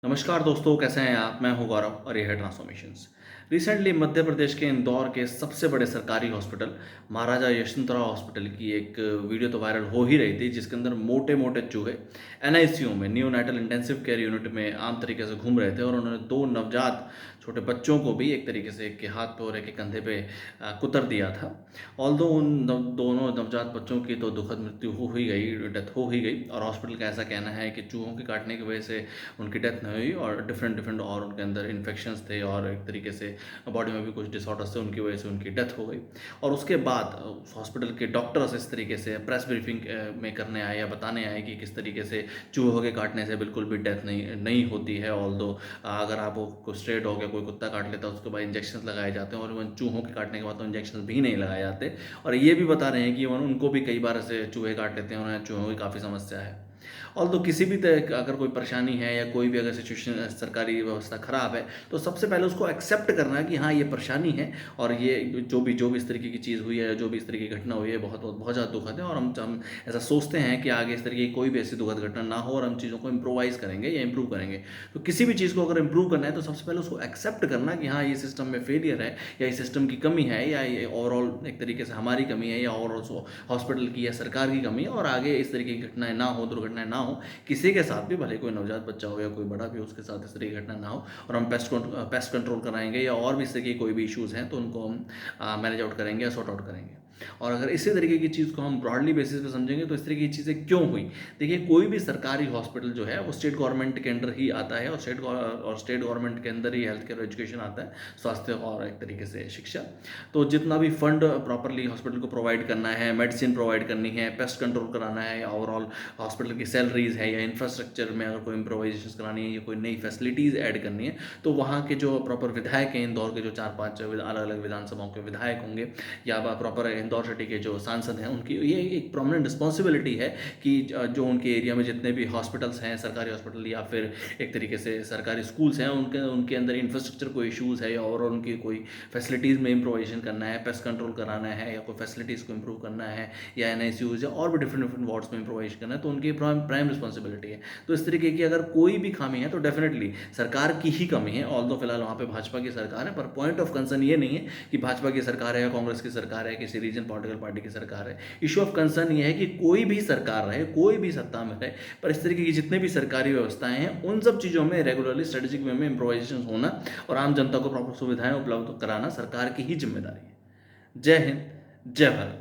नमस्कार दोस्तों, कैसे हैं आप? मैं हूं गौरव और ये है ट्रांसफॉर्मेशंस। रिसेंटली मध्य प्रदेश के इंदौर के सबसे बड़े सरकारी हॉस्पिटल महाराजा यशवंतराव हॉस्पिटल की एक वीडियो तो वायरल हो ही रही थी, जिसके अंदर मोटे मोटे चूहे एनआईसीयू में नियोनेटल इंटेंसिव केयर यूनिट में आम तरीके से घूम रहे थे और उन्होंने दो नवजात छोटे बच्चों को भी एक तरीके से एक के हाथ पे और एक के कंधे पे कुतर दिया था। ऑल्दो दोनों नवजात बच्चों की तो दुखद मृत्यु हो ही गई, डेथ हो ही गई, और हॉस्पिटल का ऐसा कहना है कि चूहों के काटने की वजह से उनकी डेथ नहीं हुई और डिफरेंट डिफरेंट और उनके अंदर इन्फेक्शंस थे और एक तरीके से बॉडी में भी कुछ डिसऑर्डर्स थे, उनकी वजह से उनकी डेथ हो गई। और उसके बाद हॉस्पिटल के डॉक्टर्स इस तरीके से प्रेस ब्रीफिंग में करने आए या बताने आए कि किस तरीके से चूहों के काटने से बिल्कुल भी डेथ नहीं नहीं होती है। ऑल्दो अगर आपको स्ट्रेट हो गया, कोई कुत्ता काट लेता है, उसके बाद इंजेक्शन लगाए जाते हैं, और इवन चूहों के काटने के बाद तो इंजेक्शन भी नहीं लगाए जाते। और ये भी बता रहे हैं कि इवन उनको भी कई बार ऐसे चूहे काट लेते हैं, उन्हें चूहों की काफ़ी समस्या है। ऑल्दो किसी भी तरह का अगर कोई परेशानी है या कोई भी अगर सिचुएशन सरकारी व्यवस्था खराब है, तो सबसे पहले उसको एक्सेप्ट करना है कि हाँ, ये परेशानी है और ये जो भी इस तरीके की चीज़ हुई है या जो भी इस तरीके की घटना हुई है, बहुत बहुत बहुत ज़्यादा दुखद है। और हम ऐसा सोचते हैं कि आगे इस तरीके की कोई भी ऐसी दुखद घटना ना हो और हम चीज़ों को इम्प्रोवाइज़ करेंगे या इम्प्रूव करेंगे। तो किसी भी चीज़ को अगर इम्प्रूव करना है तो सबसे पहले उसको एक्सेप्ट करना कि हाँ, ये सिस्टम में फेलियर है या इस सिस्टम की कमी है या ये ओवरऑल एक तरीके से हमारी कमी है या ओवरऑल हॉस्पिटल की या सरकार की कमी है, और आगे इस तरीके की घटनाएँ ना हो, दुर्घटनाएँ ना हो किसी के साथ भी, भले कोई नवजात बच्चा हो या कोई बड़ा भी, उसके साथ इस तरह की घटना ना हो। और हम पेस्ट कंट्रोल कराएंगे या और भी इस तरह की कोई भी इश्यूज़ हैं तो उनको हम मैनेज आउट करेंगे या सॉर्ट आउट करेंगे। और अगर इसी तरीके की चीज़ को हम ब्रॉडली बेसिस पे समझेंगे तो इस तरह की चीज़ें क्यों हुई। देखिए, कोई भी सरकारी हॉस्पिटल जो है वो स्टेट गवर्नमेंट के अंडर ही आता है, और स्टेट गवर्नमेंट के अंदर ही हेल्थ केयर एजुकेशन आता है, स्वास्थ्य और एक तरीके से शिक्षा। तो जितना भी फंड प्रॉपरली हॉस्पिटल को प्रोवाइड करना है, मेडिसिन प्रोवाइड करनी है, पेस्ट कंट्रोल कराना है, या ओवरऑल हॉस्पिटल की सैलरीज है या इंफ्रास्ट्रक्चर में अगर कोई इम्प्रोवाइजेशन करानी है या कोई नई फैसिलिटीज़ ऐड करनी है, तो वहाँ के जो प्रॉपर विधायक हैं, इंदौर के जो 4-5 अलग अलग विधानसभाओं के विधायक होंगे या प्रॉपर इंदौर सिटी के जो सांसद हैं, उनकी ये एक प्रोमिनेंट रिस्पॉन्सिबिलिटी है कि जो उनके एरिया में जितने भी हॉस्पिटल्स हैं, सरकारी हॉस्पिटल या फिर एक तरीके से सरकारी स्कूल्स हैं, उनके उनके अंदर इंफ्रास्ट्रक्चर कोई इशूज़ है और उनकी कोई फैसिलिटीज़ में इम्प्रोवाइजेशन करना है, पेस्ट कंट्रोल कराना है या कोई फैसिलिटीज़ को इम्प्रूव करना है या एनआईसीयूज़ या और भी डिफरेंट डिफरेंट वार्ड्स में इम्प्रोवाइज करना है, तो उनकी प्राइम रिस्पॉन्सिबिलिटी है। तो इस तरीके की अगर कोई भी खामी है तो डेफिनेटली सरकार की ही कमी है। ऑल्दो फिलहाल वहाँ पे भाजपा की सरकार है, पर पॉइंट ऑफ कंसर्न ये नहीं है कि भाजपा की सरकार है या कांग्रेस की सरकार है, किसी रीजन पॉलिटिकल पार्टी की सरकार है। इशू ऑफ कंसर्न ये है कि कोई भी सरकार रहे, कोई भी सत्ता में रहे, पर इस तरीके की जितने भी सरकारी व्यवस्थाएं हैं, उन सब चीज़ों में रेगुलरली स्ट्रेटेजिक वे में इम्प्रोवाइजेशन होना और आम जनता को प्रॉपर सुविधाएं उपलब्ध कराना सरकार की ही जिम्मेदारी है। जय हिंद, जय भारत।